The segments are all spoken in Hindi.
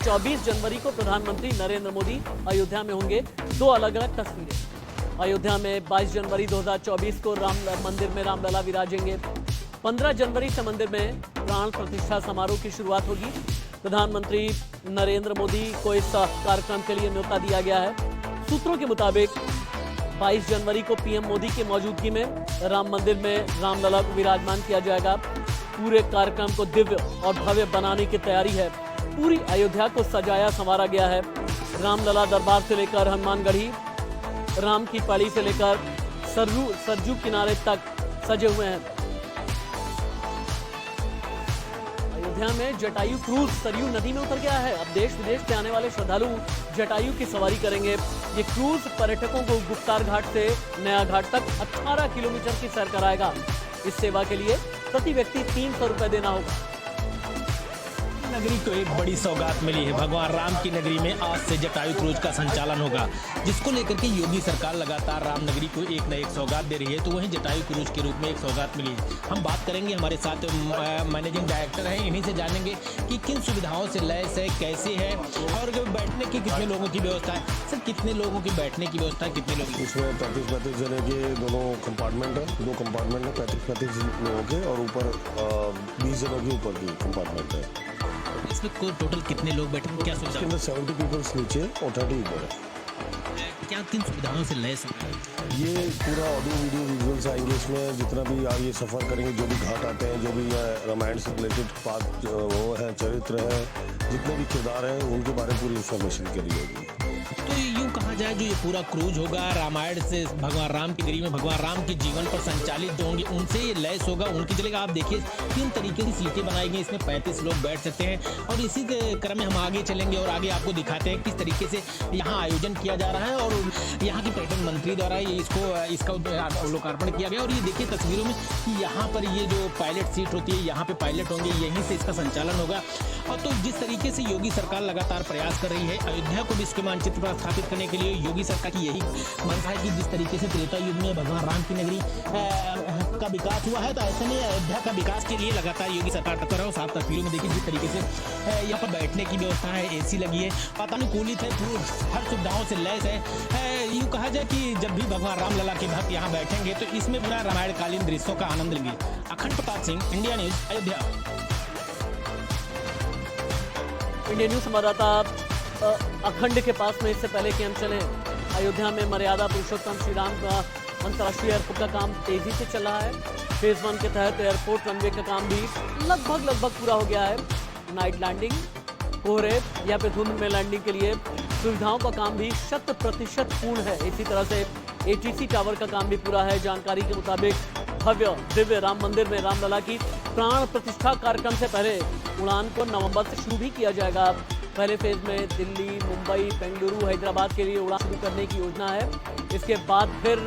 24 जनवरी को प्रधानमंत्री नरेंद्र मोदी अयोध्या में होंगे। दो अलग अलग तस्वीरें। अयोध्या में 22 जनवरी 2024 को राम मंदिर में रामलला विराजेंगे। 15 जनवरी से मंदिर में प्राण प्रतिष्ठा समारोह की शुरुआत होगी। प्रधानमंत्री नरेंद्र मोदी को इस कार्यक्रम के लिए न्योता दिया गया है। सूत्रों के मुताबिक 22 जनवरी को पीएम मोदी की मौजूदगी में राम मंदिर में रामलला को विराजमान किया जाएगा। पूरे कार्यक्रम को दिव्य और भव्य बनाने की तैयारी है। पूरी अयोध्या को सजाया संवारा गया है। रामलला दरबार से लेकर हनुमानगढ़ी, राम की पड़ी से लेकर सरजू किनारे तक सजे हुए हैं। अयोध्या में जटायु क्रूज सरयू नदी में उतर गया है। अब देश विदेश से आने वाले श्रद्धालु जटायु की सवारी करेंगे। ये क्रूज पर्यटकों को गुप्तार घाट से नया घाट तक 18 किलोमीटर की सैर कराएगा। इस सेवा के लिए प्रति व्यक्ति 300 रुपए देना होगा। नगरी को एक बड़ी सौगात मिली है। भगवान राम की नगरी में आज से जटायु क्रूज का संचालन होगा, जिसको लेकर के योगी सरकार लगातार राम नगरी को एक न एक सौगात दे रही है। तो वहीं जटायु क्रूज के रूप में एक सौगात मिली है। हम बात करेंगे, हमारे साथ मैनेजिंग डायरेक्टर हैं, इन्हीं से जानेंगे कि किन सुविधाओं से लैस है, कैसे है और बैठने की कितने लोगों की व्यवस्था है। सर, कितने लोगों की बैठने की व्यवस्था है, कितने लोग? इसमें 35 जने के दोनों कंपार्टमेंट है, 2 कंपार्टमेंट है 35 लोगों के, और ऊपर 20 जनों के ऊपर की कंपार्टमेंट है। इसमें टोटल कितने लोग बैठेंगे, क्या सुविधा? इसके अंदर 70 पीपल्स नीचे और 30 ऊपर है। क्या किन सुविधाओं से लैस है? ये पूरा ऑडियो वीडियो विजुअल्स आएंगे इसमें। जितना भी आप ये सफ़र करेंगे, जो भी घाट आते हैं, जो भी रामायण से रिलेटेड बात वो है, चरित्र है, जितने भी किरदार हैं, उनके बारे में पूरी इंफॉर्मेशन के लिए होगी। तो यूं कहा जाए, जो ये पूरा क्रूज होगा रामायण से भगवान राम की नगरी में भगवान राम के जीवन पर संचालित जो होंगे उनसे ये लैस होगा, उनकी चलेगा। आप देखिए किन तरीके की सीटें बनाई गई, इसमें 35 लोग बैठ सकते हैं। और इसी के क्रम में हम आगे चलेंगे और आगे आपको दिखाते हैं किस तरीके से यहाँ आयोजन किया जा रहा है और यहाँ के पर्यटन मंत्री द्वारा ये इसका लोकार्पण किया गया। और ये देखिए तस्वीरों में कि यहाँ पर ये जो पायलट सीट होती है, यहाँ पे पायलट होंगे, यहीं से इसका संचालन होगा। और तो जिस तरीके से योगी सरकार लगातार प्रयास कर रही है अयोध्या को विश्व के मानचित्र पर स्थापित करने के लिए, योगी सरकार की यही मंशा है कि जिस तरीके से त्रेता युग में भगवान राम की नगरी का विकास हुआ है, तो ऐसे में अयोध्या का विकास के लिए लगातार योगी सरकार तत्पर है। 7 तस्वीरों में देखिए जिस तरीके से यहाँ पर बैठने की व्यवस्था है, AC लगी है, वातानुकूलित है, हर सुविधाओं से लैस है। यूँ कहा जाए कि जब भी भगवान रामलला के भक्त यहाँ बैठेंगे तो इसमें पूरा रामायणकालीन दृश्यों का आनंद लेंगे। अखंड Pratap Singh, India news, Ayodhya. India news संवाददाता अखंड के पास में इससे पहले कि हम चले, अयोध्या में मर्यादा पुरुषोत्तम श्री राम का अंतर्राष्ट्रीय एयरपोर्ट का काम तेजी से चल रहा है। फेज 1 के तहत एयरपोर्ट रनवे का काम भी लगभग पूरा हो गया है। नाइट लैंडिंग, कोहरे या फिर धुंध में लैंडिंग के लिए सुविधाओं का काम भी 100% पूर्ण है। इसी तरह से ATC टावर का काम भी पूरा है। जानकारी के मुताबिक भव्य दिव्य राम मंदिर में रामलला की प्राण प्रतिष्ठा कार्यक्रम से पहले उड़ान को नवंबर से शुरू भी किया जाएगा। पहले फेज में दिल्ली, मुंबई, बेंगलुरु, हैदराबाद के लिए उड़ान शुरू करने की योजना है। इसके बाद फिर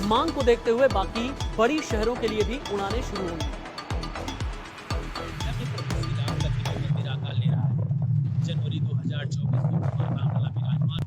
मांग को देखते हुए बाकी बड़ी शहरों के लिए भी उड़ानें शुरू होंगी। जनवरी 2024 को भगवान रामलला विराजमान,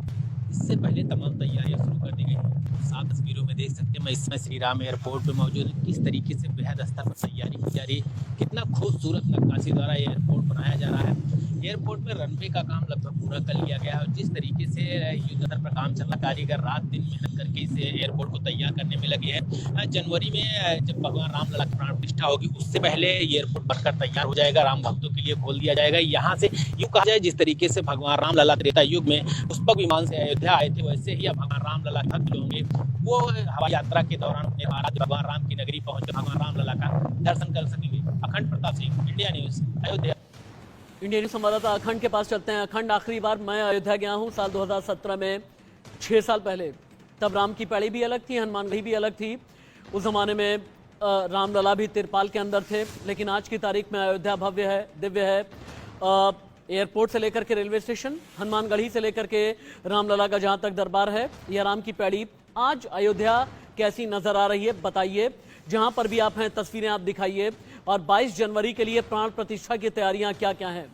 इससे पहले तमाम तैयारियां शुरू कर दी गई। 7 तस्वीरों में देख सकते हैं, मैं इसमें श्री राम एयरपोर्ट पे मौजूद है। किस तरीके से बेहद स्तर पर तैयारी की जा रही है, कितना खूबसूरत नक्काशी द्वारा एयरपोर्ट बनाया जा रहा है। एयरपोर्ट में रनवे का काम लगभग पूरा कर लिया गया है और जिस तरीके से युद्ध स्तर पर काम चल रहा, कारीगर रात दिन मेहनत करके इस एयरपोर्ट को तैयार करने में लगे हैं। जनवरी में जब भगवान रामलला की प्राण प्रतिष्ठा होगी, उससे पहले एयरपोर्ट बनकर तैयार हो जाएगा, राम भक्तों के लिए खोल दिया जाएगा। यहाँ से यूँ कहा जाए, जिस तरीके से भगवान रामलला त्रेता युग में पुष्पक विमान से अयोध्या आए थे, वैसे ही अब भगवान रामलला भक्त जो होंगे वो हवाई यात्रा के दौरान अपने महाराज भगवान राम की नगरी पहुंचकर भगवान रामलला का दर्शन कर सकेंगे। अखंड Pratap Singh, India news, Ayodhya. India news संवाददाता अखंड के पास चलते हैं। अखंड, आखिरी बार मैं अयोध्या गया हूं साल 2017 में, 6 साल पहले। तब राम की पैड़ी भी अलग थी, हनुमानगढ़ी भी अलग थी। उस जमाने में रामलला भी तिरपाल के अंदर थे। लेकिन आज की तारीख में अयोध्या भव्य है, दिव्य है। एयरपोर्ट से लेकर के रेलवे स्टेशन, हनुमानगढ़ी से लेकर के रामलला का जहां तक दरबार है या राम की पैड़ी, आज अयोध्या कैसी नजर आ रही है बताइए। जहां पर भी आप हैं तस्वीरें आप दिखाइए। और 22 जनवरी के लिए प्राण प्रतिष्ठा की तैयारियां क्या क्या हैं?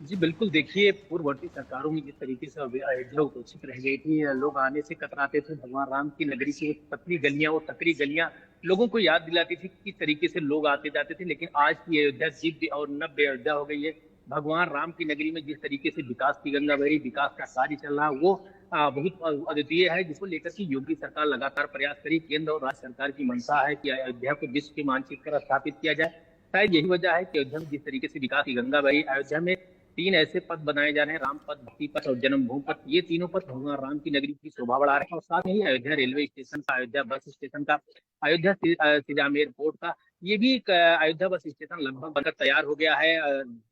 जी बिल्कुल, देखिए पूर्ववर्ती सरकारों में जिस तरीके से अयोध्या उपेक्षित रह गई थी, लोग आने से कतराते थे। भगवान राम की नगरी की एक पतली गलियां, वो सकरी गलियां लोगों को याद दिलाती थी किस तरीके से लोग आते जाते थे। लेकिन आज की अयोध्या दिव्य और नव्य अयोध्या हो गई है। भगवान राम की नगरी में जिस तरीके से विकास की गंगा बह रही, विकास का कार्य चल रहा है, वो बहुत अद्वितीय है, जिसको लेकर के योगी सरकार लगातार प्रयास करी। केंद्र और राज्य सरकार की मंशा है कि अयोध्या को विश्व के मानचित्र पर स्थापित किया जाए। शायद यही वजह है कि अयोध्या में जिस तरीके से विकास की गंगा बही, अयोध्या में 3 ऐसे पथ बनाए जा रहे हैं, राम पथ, भक्ति पथ और जन्मभूमि पथ। ये तीनों पथ भगवान राम की नगरी की शोभा बढ़ा रहे हैं। और साथ ही अयोध्या रेलवे स्टेशन का, अयोध्या बस स्टेशन का, अयोध्या सिजाम एयरपोर्ट का, ये भी एक अयोध्या बस स्टेशन लगभग बनकर तैयार हो गया है।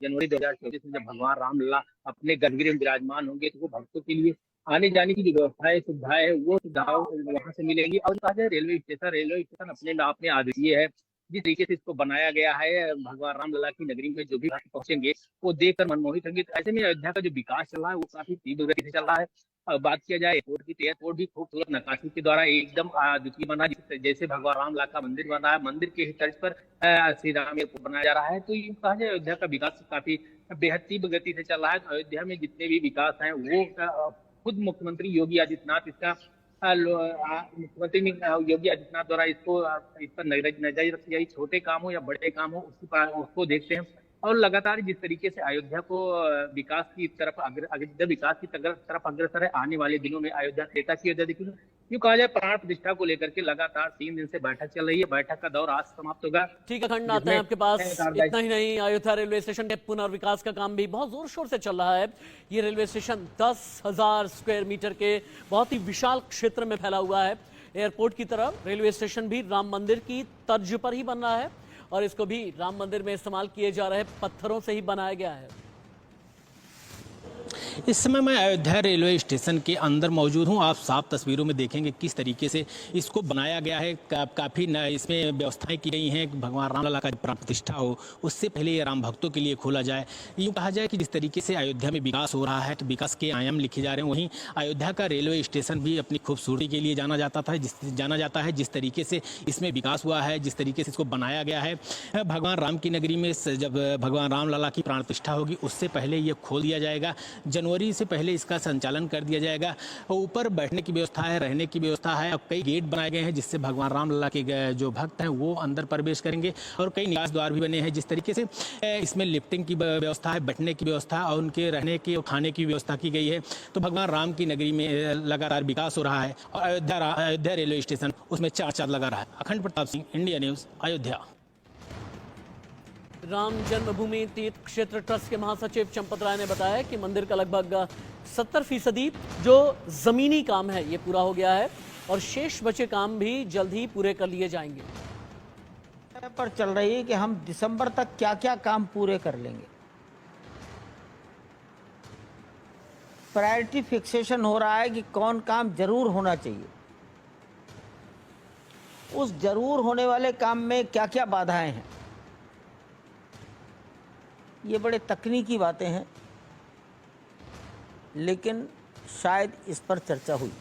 जनवरी 2024 में जब भगवान रामलला अपने गर्भगृह में विराजमान होंगे तो वो भक्तों के लिए आने जाने की जो व्यवस्थाएं, सुविधाएं है, वो सुविधाएं वहां से मिलेंगी। और कहा जाए रेलवे स्टेशन अपने आप में अद्वितीय है। जिस तरीके से इसको बनाया गया है, भगवान रामलला की नगरी में जो भी भक्त पहुंचेंगे वो देखकर मनमोहित होंगे। तो ऐसे में अयोध्या का जो विकास चल रहा है वो काफी तीव्र गति से चल रहा है। बात किया जाए एयरपोर्ट की, तो एयरपोर्ट भी खूबसूरत नक्काशी के द्वारा एकदम अद्वितीय बना, जैसे भगवान रामलला का मंदिर बना है, मंदिर के ही तर्ज पर श्री राम एयरपोर्ट बनाया जा रहा है। तो ये कहा जाए अयोध्या का विकास काफी बेहद तीव्र गति से चल रहा है। अयोध्या में जितने भी विकास हैं वो खुद मुख्यमंत्री योगी आदित्यनाथ इसका मुख्यमंत्री योगी आदित्यनाथ द्वारा इस पर नजर रखी जाए। छोटे काम हो या बड़े काम हो उसको देखते हैं। और लगातार जिस तरीके से अयोध्या को विकास की तरफ अग्रसर है, आने वाले दिनों में अयोध्या त्रेता की अयोध्या दिखेगी। यूँ कहा जाए प्राण प्रतिष्ठा को लेकर के लगातार 3 दिन से बैठक चल रही है। बैठक का दौर आज समाप्त होगा। ठीक है, खंड आते हैं आपके पास। इतना ही नहीं, अयोध्या रेलवे स्टेशन के पुनर्विकास का काम भी बहुत जोर शोर से चल रहा है। ये रेलवे स्टेशन 10,000 स्क्वायर मीटर के बहुत ही विशाल क्षेत्र में फैला हुआ है। एयरपोर्ट की तरफ रेलवे स्टेशन भी राम मंदिर की तर्ज पर ही बन रहा है और इसको भी राम मंदिर में इस्तेमाल किए जा रहे पत्थरों से ही बनाया गया है। इस समय मैं अयोध्या रेलवे स्टेशन के अंदर मौजूद हूं। आप साफ तस्वीरों में देखेंगे किस तरीके से इसको बनाया गया है। काफ़ी इसमें व्यवस्थाएं की गई हैं कि भगवान रामलला का प्राण प्रतिष्ठा हो उससे पहले ये राम भक्तों के लिए खोला जाए। यूँ कहा जाए कि जिस तरीके से अयोध्या में विकास हो रहा है तो विकास के आयाम लिखे जा रहे हैं। वहीं अयोध्या का रेलवे स्टेशन भी अपनी खूबसूरती के लिए जाना जाता है। जिस तरीके से इसमें विकास हुआ है, जिस तरीके से इसको बनाया गया है, भगवान राम की नगरी में जब भगवान रामलला की प्राण प्रतिष्ठा होगी उससे पहले ये खोल दिया जाएगा। जनवरी से पहले इसका संचालन कर दिया जाएगा। ऊपर बैठने की व्यवस्था है, रहने की व्यवस्था है। अब कई गेट बनाए गए हैं जिससे भगवान रामलला के जो भक्त हैं वो अंदर प्रवेश करेंगे और कई निवास द्वार भी बने हैं। जिस तरीके से इसमें लिफ्टिंग की व्यवस्था है, बैठने की व्यवस्था और उनके रहने की और खाने की व्यवस्था की गई है। तो भगवान राम की नगरी में लगातार विकास हो रहा है और अयोध्या रेलवे स्टेशन उसमें चार लगा रहा है। अखंड प्रताप सिंह, इंडिया न्यूज़, अयोध्या। राम जन्मभूमि तीर्थ क्षेत्र ट्रस्ट के महासचिव चंपत राय ने बताया कि मंदिर का लगभग 70% जो जमीनी काम है ये पूरा हो गया है और शेष बचे काम भी जल्द ही पूरे कर लिए जाएंगे। पर चल रही है कि हम दिसंबर तक क्या क्या काम पूरे कर लेंगे। प्रायोरिटी फिक्सेशन हो रहा है कि कौन काम जरूर होना चाहिए। उस जरूर होने वाले काम में क्या क्या बाधाएं हैं, ये बड़े तकनीकी बातें हैं, लेकिन शायद इस पर चर्चा हुई।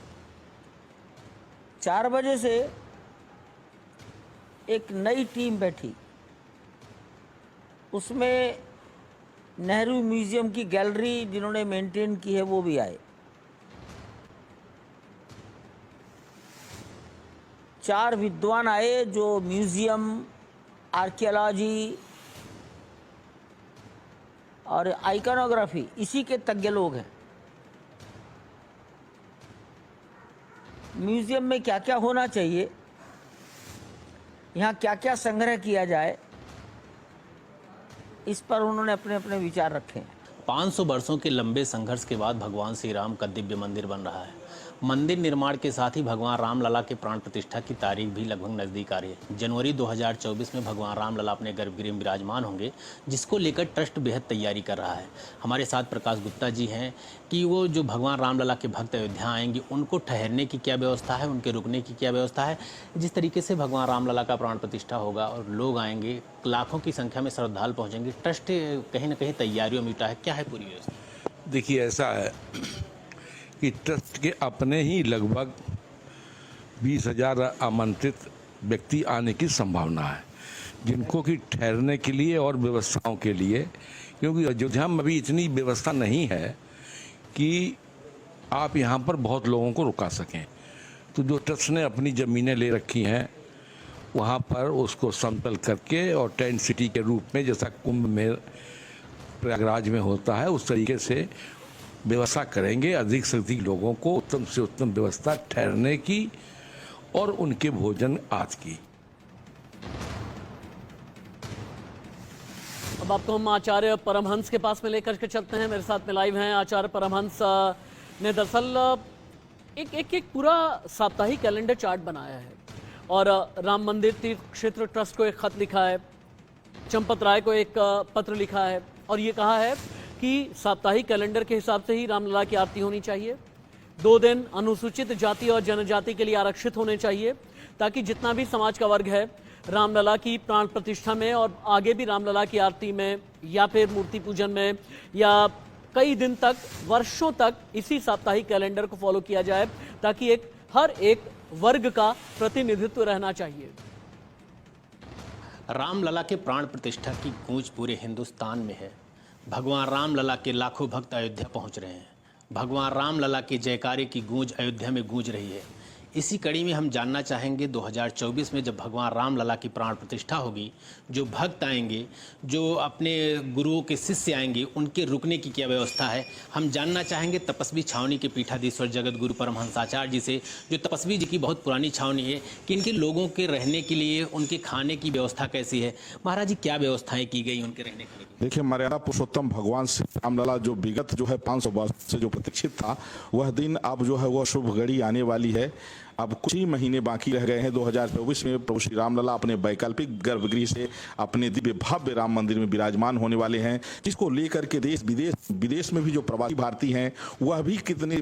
4 बजे से एक नई टीम बैठी, उसमें नेहरू म्यूजियम की गैलरी जिन्होंने मेंटेन की है वो भी आए। 4 विद्वान आए जो म्यूजियम, आर्कियोलॉजी और आइकनोग्राफी इसी के तज्ञ लोग हैं। म्यूजियम में क्या क्या होना चाहिए, यहाँ क्या क्या संग्रह किया जाए, इस पर उन्होंने अपने अपने विचार रखे हैं। 500 वर्षों के लंबे संघर्ष के बाद भगवान श्री राम का दिव्य मंदिर बन रहा है। मंदिर निर्माण के साथ ही भगवान रामलला के प्राण प्रतिष्ठा की तारीख भी लगभग नज़दीक आ रही है। जनवरी 2024 में भगवान रामलला अपने गर्भगृह में विराजमान होंगे, जिसको लेकर ट्रस्ट बेहद तैयारी कर रहा है। हमारे साथ प्रकाश गुप्ता जी हैं कि वो जो भगवान रामलला के भक्त अयोध्या आएंगे उनको ठहरने की क्या व्यवस्था है, उनके रुकने की क्या व्यवस्था है। जिस तरीके से भगवान रामलला का प्राण प्रतिष्ठा होगा और लोग आएंगे, लाखों की संख्या में श्रद्धालु पहुँचेंगे, ट्रस्ट कहीं ना कहीं तैयारियों में जुटा है। क्या है पूरी व्यवस्था? देखिए, ऐसा है कि ट्रस्ट के अपने ही लगभग 20,000 आमंत्रित व्यक्ति आने की संभावना है, जिनको कि ठहरने के लिए और व्यवस्थाओं के लिए, क्योंकि अयोध्या में अभी इतनी व्यवस्था नहीं है कि आप यहाँ पर बहुत लोगों को रुका सकें। तो जो ट्रस्ट ने अपनी ज़मीनें ले रखी हैं वहाँ पर उसको समतल करके और टेंट सिटी के रूप में, जैसा कुंभ में प्रयागराज में होता है उस तरीके से व्यवस्था करेंगे। अधिक से अधिक लोगों को उत्तम से उत्तम व्यवस्था ठहरने की और उनके भोजन आदि की। अब आपको हम आचार्य परमहंस के पास में लेकर के चलते हैं। मेरे साथ में लाइव हैं आचार्य परमहंस ने दरअसल एक पूरा साप्ताहिक कैलेंडर चार्ट बनाया है और राम मंदिर तीर्थ क्षेत्र ट्रस्ट को एक खत लिखा है, चंपत राय को एक पत्र लिखा है और ये कहा है कि साप्ताहिक कैलेंडर के हिसाब से ही रामलला की आरती होनी चाहिए। 2 दिन अनुसूचित जाति और जनजाति के लिए आरक्षित होने चाहिए ताकि जितना भी समाज का वर्ग है रामलला की प्राण प्रतिष्ठा में और आगे भी रामलला की आरती में या फिर मूर्ति पूजन में या कई दिन तक, वर्षों तक इसी साप्ताहिक कैलेंडर को फॉलो किया जाए ताकि हर एक वर्ग का प्रतिनिधित्व रहना चाहिए। रामलला के प्राण प्रतिष्ठा की गूंज पूरे हिंदुस्तान में है। भगवान रामलला के लाखों भक्त अयोध्या पहुंच रहे हैं। भगवान रामलला के जयकारे की गूंज अयोध्या में गूंज रही है। इसी कड़ी में हम जानना चाहेंगे 2024 में जब भगवान रामलला की प्राण प्रतिष्ठा होगी, जो भक्त आएंगे, जो अपने गुरुओं के शिष्य आएंगे, उनके रुकने की क्या व्यवस्था है। हम जानना चाहेंगे तपस्वी छावनी के पीठाधीश्वर जगत गुरु परमहंसाचार्य जी से, जो तपस्वी जी की बहुत पुरानी छावनी है, कि इनके लोगों के रहने के लिए उनके खाने की व्यवस्था कैसी है। महाराज जी, क्या व्यवस्थाएं की गई उनके रहने के लिए? देखिए, मर्यादा पुरुषोत्तम भगवान श्री रामलला जो विगत जो है 500 वर्ष से जो प्रतीक्षित था, वह दिन अब जो है वह शुभ घड़ी आने वाली है। अब कुछ ही महीने बाकी रह गए हैं। 2024 में प्रभु श्री रामलला अपने वैकल्पिक गर्भगृह से अपने दिव्य भव्य राम मंदिर में विराजमान होने वाले हैं, जिसको लेकर के देश विदेश में भी जो प्रवासी भारतीय हैं वह भी कितनी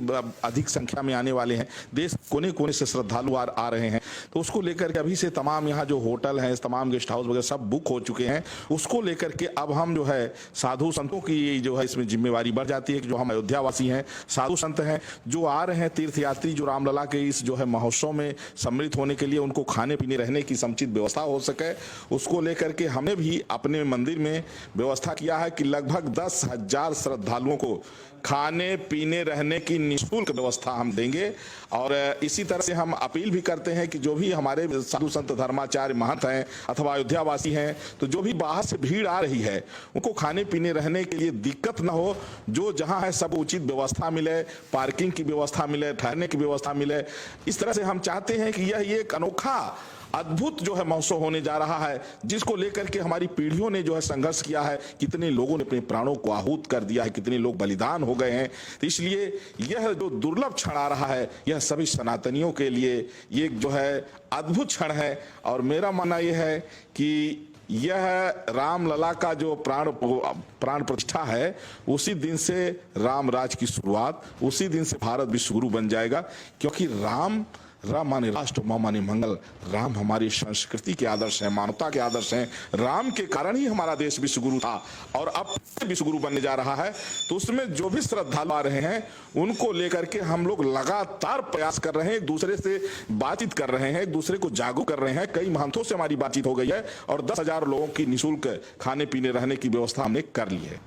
अधिक संख्या में आने वाले हैं। देश कोने कोने से श्रद्धालु आ रहे हैं। तो उसको लेकर के अभी से तमाम यहाँ जो होटल हैं, तमाम गेस्ट हाउस वगैरह सब बुक हो चुके हैं। उसको लेकर के अब हम जो है साधु संतों की जो है इसमें जिम्मेवारी बढ़ जाती है कि जो हम अयोध्यावासी हैं, साधु संत हैं, जो आ रहे हैं तीर्थयात्री, जो रामलला के इस जो है महोत्सव में सम्मिलित होने के लिए उनको खाने पीने रहने की समुचित व्यवस्था हो सके, उसको लेकर के हमने भी अपने मंदिर में व्यवस्था किया है कि लगभग 10,000 श्रद्धालुओं को खाने पीने रहने की निःशुल्क व्यवस्था हम देंगे। और इसी तरह से हम अपील भी करते हैं कि जो भी हमारे साधु संत धर्माचार्य महंत हैं अथवा अयोध्यावासी हैं, तो जो भी बाहर से भीड़ आ रही है उनको खाने पीने रहने के लिए दिक्कत ना हो, जो जहां है सब उचित व्यवस्था मिले, पार्किंग की व्यवस्था मिले, ठहरने की व्यवस्था मिले। इस तरह से हम चाहते हैं कि यह एक अनोखा अद्भुत जो है महोत्सव होने जा रहा है, जिसको लेकर के हमारी पीढ़ियों ने जो है संघर्ष किया है, कितने लोगों ने अपने प्राणों को आहूत कर दिया है, कितने लोग बलिदान हो गए हैं। तो इसलिए यह जो दुर्लभ क्षण आ रहा है, यह सभी सनातनियों के लिए ये जो है अद्भुत क्षण है। और मेरा मानना यह है कि यह रामलला का जो प्राण प्रतिष्ठा है, उसी दिन से राम राज की शुरुआत, उसी दिन से भारत विश्वगुरु बन जाएगा। क्योंकि राम माने राष्ट्र, मां माने मंगल। राम हमारी संस्कृति के आदर्श हैं, मानवता के आदर्श हैं। राम के कारण ही हमारा देश विश्वगुरु था और अब विश्वगुरु बनने जा रहा है। तो उसमें जो भी श्रद्धालु आ रहे हैं उनको लेकर के हम लोग लगातार प्रयास कर रहे हैं, एक दूसरे से बातचीत कर रहे हैं, एक दूसरे को जागरूक कर रहे हैं। कई महंतों से हमारी बातचीत हो गई है और 10,000 लोगों की निःशुल्क खाने पीने रहने की व्यवस्था हमने कर ली है।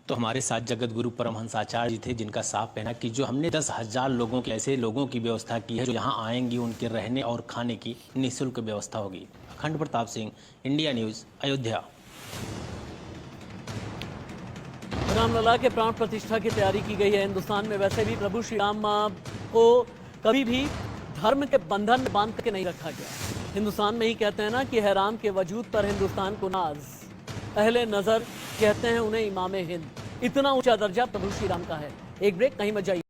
तो हमारे साथ जगत गुरु परमहंसाचार्य जी थे, जिनका साफ कहना कि जो हमने 10,000 लोगों के ऐसे लोगों की व्यवस्था की है जो यहाँ आएंगी, उनके रहने और खाने की निःशुल्क व्यवस्था होगी। अखंड प्रताप सिंह, इंडिया न्यूज़, अयोध्या। रामलला के प्राण प्रतिष्ठा की तैयारी की गई है हिंदुस्तान में। वैसे भी प्रभु श्री राम को कभी भी धर्म के बंधन में बांध के नहीं रखा गया। हिंदुस्तान में ही कहते हैं ना कि है राम के वजूद पर हिंदुस्तान को नाज, अहले नजर कहते हैं उन्हें इमाम हिंद। इतना ऊंचा दर्जा प्रभु श्री राम का है। एक ब्रेक, कहीं मत जाइए।